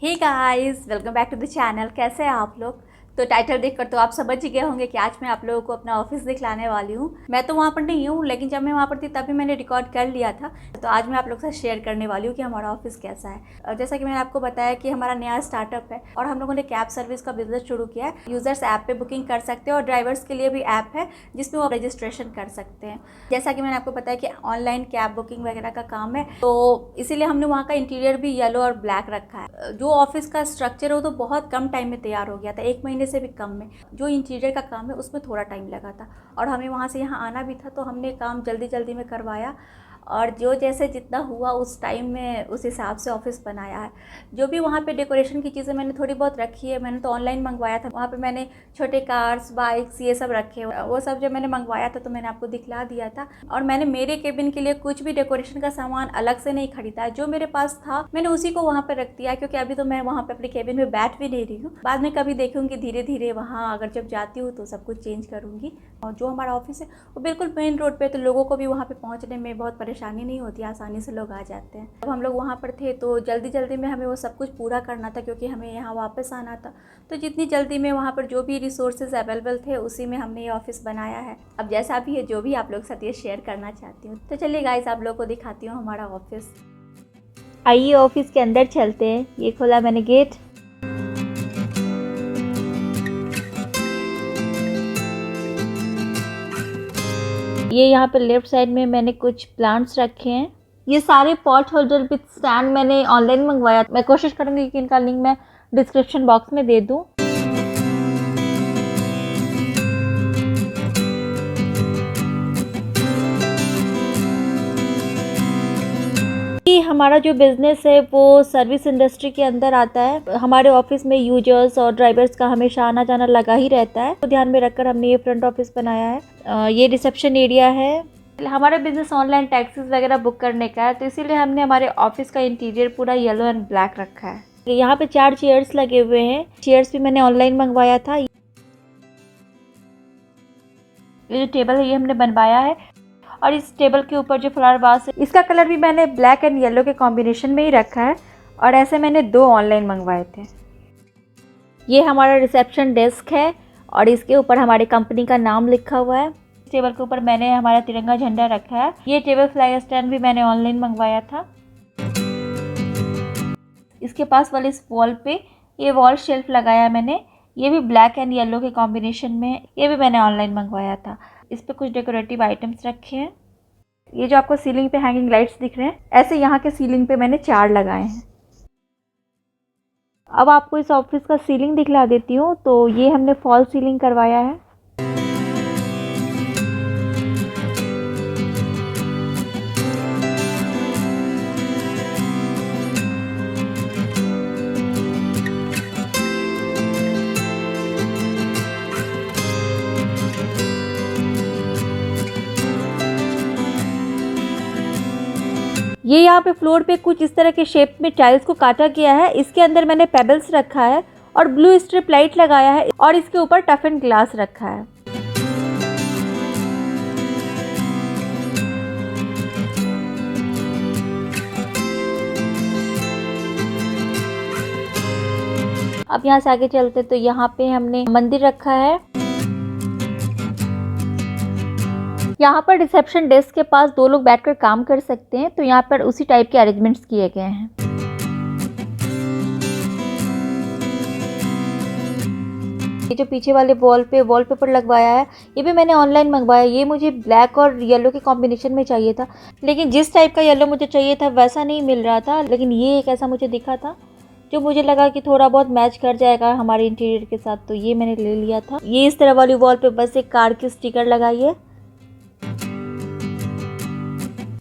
Hey guys, welcome back to the channel. कैसे हैं आप लोग? तो टाइटल देखकर तो आप समझ ही गए होंगे कि आज मैं आप लोगों को अपना ऑफिस दिखलाने वाली हूँ। मैं तो वहाँ पर नहीं हूँ, लेकिन जब मैं वहाँ पर थी तभी मैंने रिकॉर्ड कर लिया था। तो आज मैं आप लोग से शेयर करने वाली हूँ कि हमारा ऑफिस कैसा है। और जैसा कि मैंने आपको बताया कि हमारा नया स्टार्टअप है और हम लोगों ने कैब सर्विस का बिजनेस शुरू किया है। यूजर्स ऐप पे बुकिंग कर सकते हैं और ड्राइवर्स के लिए भी ऐप है जिसमें वो रजिस्ट्रेशन कर सकते हैं। जैसा कि मैंने आपको बताया कि ऑनलाइन कैब बुकिंग वगैरह का काम है, तो इसीलिए हमने वहाँ का इंटीरियर भी येलो और ब्लैक रखा है। जो ऑफिस का स्ट्रक्चर है वो तो बहुत कम टाइम में तैयार हो गया था, 1 महीने से भी कम में। जो इंटीरियर का काम है उसमें थोड़ा टाइम लगा था और हमें वहाँ से यहाँ आना भी था, तो हमने काम जल्दी जल्दी में करवाया और जो जैसे जितना हुआ उस टाइम में उस हिसाब से ऑफिस बनाया है। जो भी वहाँ पे डेकोरेशन की चीज़ें मैंने थोड़ी बहुत रखी है, मैंने तो ऑनलाइन मंगवाया था। वहाँ पे मैंने छोटे कार्स, बाइक्स ये सब रखे, वो सब जब मैंने मंगवाया था तो मैंने आपको दिखला दिया था। और मैंने मेरे केबिन के लिए कुछ भी डेकोरेशन का सामान अलग से नहीं खरीदा है। जो मेरे पास था मैंने उसी को वहाँ पर रख दिया, क्योंकि अभी तो मैं वहाँ पर अपने केबिन में बैठ भी नहीं रही हूँ। बाद में कभी देखूँगी धीरे धीरे, वहाँ अगर जब जाती हूँ तो सब कुछ चेंज करूँगी। और जो हमारा ऑफिस है वो बिल्कुल मेन रोड पे, तो लोगों को भी वहाँ पे पहुँचने में बहुत परेशानी नहीं होती, आसानी से लोग आ जाते हैं। जब हम लोग वहाँ पर थे तो जल्दी जल्दी में हमें वो सब कुछ पूरा करना था, क्योंकि हमें यहाँ वापस आना था। तो जितनी जल्दी में वहाँ पर जो भी रिसोर्सेज अवेलेबल थे उसी में हमने ये ऑफिस बनाया है। अब जैसा भी है, जो भी आप लोग के साथ ये शेयर करना चाहती हूँ। तो चलिए गाइस, आप लोग को दिखाती हूँ हमारा ऑफिस। आइए ऑफिस के अंदर चलते हैं। ये खोला मैंने गेट। ये यहाँ पे लेफ्ट साइड में मैंने कुछ प्लांट्स रखे हैं। ये सारे पॉट होल्डर विद स्टैंड मैंने ऑनलाइन मंगवाया। मैं कोशिश करूँगी कि इनका लिंक मैं डिस्क्रिप्शन बॉक्स में दे दूँ। हमारा जो बिज़नेस है वो सर्विस इंडस्ट्री के अंदर आता है। हमारे ऑफिस में यूजर्स और ड्राइवर्स का हमेशा आना जाना लगा ही रहता है, तो ध्यान में रखकर हमने ये फ्रंट ऑफिस बनाया है। ये रिसेप्शन एरिया है। हमारा बिज़नेस ऑनलाइन टैक्सीज वगैरह बुक करने का है, तो इसीलिए हमने हमारे ऑफिस का इंटीरियर पूरा येलो एंड ब्लैक रखा है। यहाँ पे 4 चेयर्स लगे हुए हैं। चेयर्स भी मैंने ऑनलाइन मंगवाया था। ये जो टेबल है ये हमने बनवाया है, और इस टेबल के ऊपर जो फ्लावर वास है इसका कलर भी मैंने ब्लैक एंड येलो के कॉम्बिनेशन में ही रखा है, और ऐसे मैंने 2 ऑनलाइन मंगवाए थे। ये हमारा रिसेप्शन डेस्क है और इसके ऊपर हमारी कंपनी का नाम लिखा हुआ है। इस टेबल के ऊपर मैंने हमारा तिरंगा झंडा रखा है। ये टेबल फ्लाई स्टैंड भी मैंने ऑनलाइन मंगवाया था। इसके पास वाले इस वॉल पे ये वॉल शेल्फ लगाया है मैंने। ये भी ब्लैक एंड येलो के कॉम्बिनेशन में, ये भी मैंने ऑनलाइन मंगवाया था। इस पे कुछ डेकोरेटिव आइटम्स रखे हैं। ये जो आपको सीलिंग पे हैंगिंग लाइट्स दिख रहे हैं, ऐसे यहाँ के सीलिंग पे मैंने 4 लगाए हैं। अब आपको इस ऑफिस का सीलिंग दिखला देती हूँ। तो ये हमने फॉल सीलिंग करवाया है। ये यहाँ पे फ्लोर पे कुछ इस तरह के शेप में टाइल्स को काटा गया है। इसके अंदर मैंने पेबल्स रखा है और ब्लू स्ट्रिप लाइट लगाया है, और इसके ऊपर टफ एंड ग्लास रखा है। अब यहाँ से आगे चलते तो यहाँ पे हमने मंदिर रखा है। यहाँ पर रिसेप्शन डेस्क के पास 2 लोग बैठकर काम कर सकते हैं, तो यहाँ पर उसी टाइप के अरेंजमेंट्स किए गए हैं। ये जो पीछे वाले वॉल पे वॉलपेपर लगवाया है, ये भी मैंने ऑनलाइन मंगवाया। ये मुझे ब्लैक और येलो के कॉम्बिनेशन में चाहिए था, लेकिन जिस टाइप का येलो मुझे चाहिए था वैसा नहीं मिल रहा था। लेकिन ये एक ऐसा मुझे दिखा था जो मुझे लगा कि थोड़ा बहुत मैच कर जाएगा हमारे इंटीरियर के साथ, तो ये मैंने ले लिया था। ये इस तरह वाली वॉल पे बस एक कार की स्टिकर लगाई है।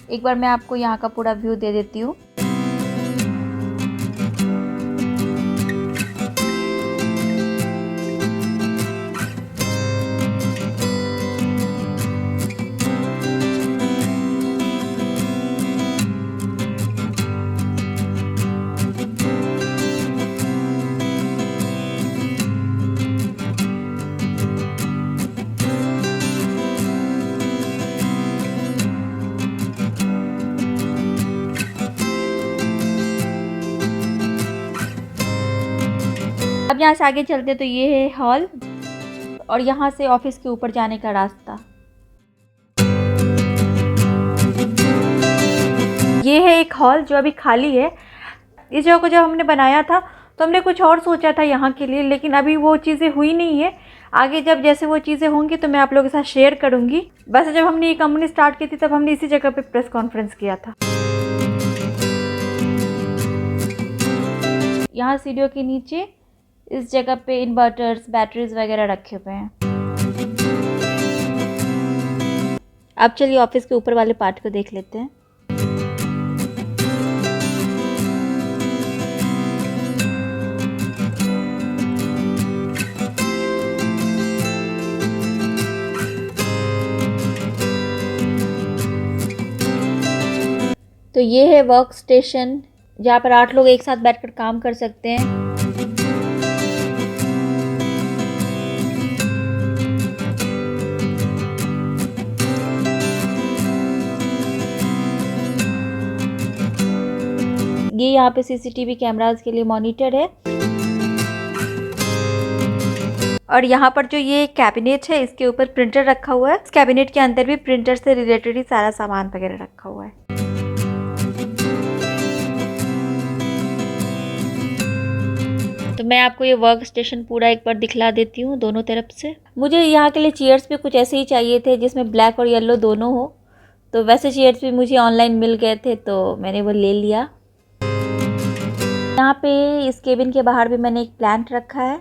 एक बार मैं आपको यहाँ का पूरा व्यू दे देती हूँ। अब यहाँ से आगे चलते तो ये है हॉल और यहाँ से ऑफिस के ऊपर जाने का रास्ता। ये है एक हॉल जो अभी खाली है। इस जगह को जब हमने बनाया था तो हमने कुछ और सोचा था यहाँ के लिए, लेकिन अभी वो चीज़ें हुई नहीं है। आगे जब जैसे वो चीज़ें होंगी तो मैं आप लोगों के साथ शेयर करूँगी। वैसे जब हमने ये कंपनी स्टार्ट की थी तब हमने इसी जगह पे प्रेस कॉन्फ्रेंस किया था। यहाँ सीढ़ियों के नीचे इस जगह पे इन्वर्टर्स, बैटरीज वगैरह रखे हुए हैं। अब चलिए ऑफिस के ऊपर वाले पार्ट को देख लेते हैं। तो ये है वर्क स्टेशन जहाँ पर 8 लोग एक साथ बैठकर काम कर सकते हैं। ये यहाँ पे सीसीटीवी कैमरास के लिए मॉनिटर है। और यहाँ पर जो ये कैबिनेट है इसके ऊपर प्रिंटर रखा हुआ है। इस कैबिनेट के अंदर भी प्रिंटर से रिलेटेड ही सारा सामान वगैरह रखा हुआ है। तो मैं आपको ये वर्क स्टेशन पूरा एक बार दिखला देती हूँ दोनों तरफ से। मुझे यहाँ के लिए चेयर्स भी कुछ ऐसे ही चाहिए थे जिसमें ब्लैक और येलो दोनों हो। तो वैसे चेयर्स भी मुझे ऑनलाइन मिल गए थे तो मैंने वो ले लिया। यहाँ पे इस केबिन के बाहर भी मैंने एक प्लांट रखा है।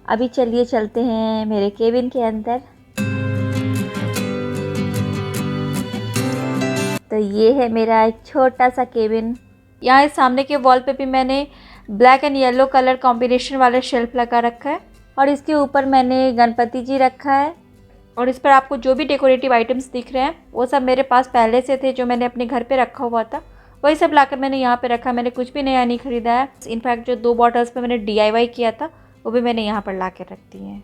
अभी चलिए चलते हैं मेरे केबिन के अंदर। तो ये है मेरा एक छोटा सा केबिन। यहाँ इस सामने के वॉल पे भी मैंने black and yellow colour combination वाला शेल्फ लगा रखा है और इसके ऊपर मैंने गणपति जी रखा है। और इस पर आपको जो भी डेकोरेटिव आइटम्स दिख रहे हैं वो सब मेरे पास पहले से थे, जो मैंने अपने घर पे रखा हुआ था वही सब लाकर मैंने यहाँ पे रखा। मैंने कुछ भी नया नहीं खरीदा है। इनफैक्ट जो 2 बॉटल्स पे मैंने DIY किया था वो भी मैंने यहाँ पर ला के रख दी हैं।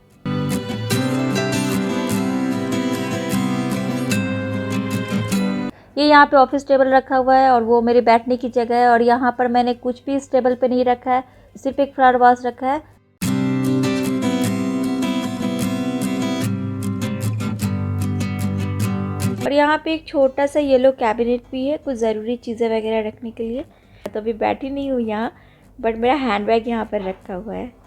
ये यहाँ पे ऑफिस टेबल रखा हुआ है और वो मेरे बैठने की जगह है। और यहाँ पर मैंने कुछ भी इस टेबल पे नहीं रखा है, सिर्फ एक फ्लावर वास रखा है। और यहाँ पे एक छोटा सा येलो कैबिनेट भी है कुछ ज़रूरी चीज़ें वगैरह रखने के लिए। तो अभी बैठी नहीं हूँ यहाँ, बट मेरा हैंड बैग यहाँ पर रखा हुआ है।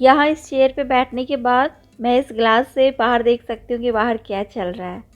यहाँ इस चेयर पे बैठने के बाद मैं इस ग्लास से बाहर देख सकती हूँ कि बाहर क्या चल रहा है।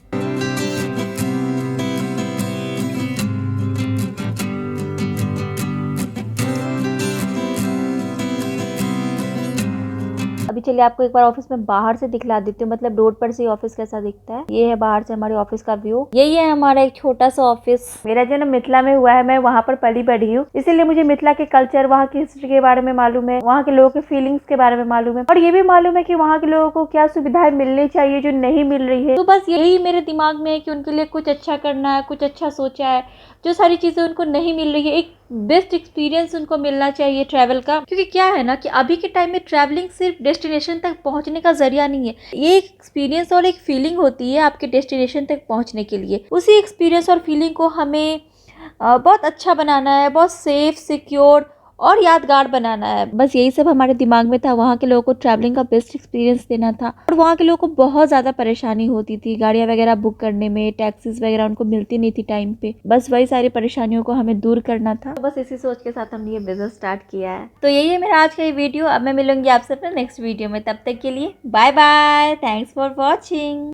अभी चलिए आपको एक बार ऑफिस में बाहर से दिखला देती हूँ, मतलब रोड पर से ऑफिस कैसा दिखता है। ये है बाहर से हमारे ऑफिस का व्यू। यही है हमारा एक छोटा सा ऑफिस। मेरा जन्म मिथिला में हुआ है, मैं वहाँ पर पली बढ़ी हूँ, इसीलिए मुझे मिथिला के कल्चर, वहाँ की हिस्ट्री के बारे में मालूम है, वहाँ के लोगों के फीलिंग्स के बारे में मालूम है और ये भी मालूम है कि वहाँ के लोगों को क्या सुविधाएं मिलनी चाहिए जो नहीं मिल रही है। तो बस यही मेरे दिमाग में है कि उनके लिए कुछ अच्छा करना है, कुछ अच्छा सोचा है। जो सारी चीज़ें उनको नहीं मिल रही है, एक बेस्ट एक्सपीरियंस उनको मिलना चाहिए ट्रैवल का। क्योंकि क्या है ना कि अभी के टाइम में ट्रैवलिंग सिर्फ डेस्टिनेशन तक पहुंचने का जरिया नहीं है, ये एक एक्सपीरियंस और एक फीलिंग होती है आपके डेस्टिनेशन तक पहुंचने के लिए। उसी एक्सपीरियंस और फीलिंग को हमें बहुत अच्छा बनाना है, बहुत सेफ, सिक्योर और यादगार बनाना है। बस यही सब हमारे दिमाग में था। वहाँ के लोगों को ट्रैवलिंग का बेस्ट एक्सपीरियंस देना था और वहाँ के लोगों को बहुत ज़्यादा परेशानी होती थी गाड़ियाँ वगैरह बुक करने में, टैक्सीज वगैरह उनको मिलती नहीं थी टाइम पे। बस वही सारी परेशानियों को हमें दूर करना था। तो बस इसी सोच के साथ हमने ये बिजनेस स्टार्ट किया है। तो यही है मेरा आज का ये वीडियो। अब मैं मिलूंगी आपसे अपने नेक्स्ट वीडियो में, तब तक के लिए bye bye. Thanks for watching.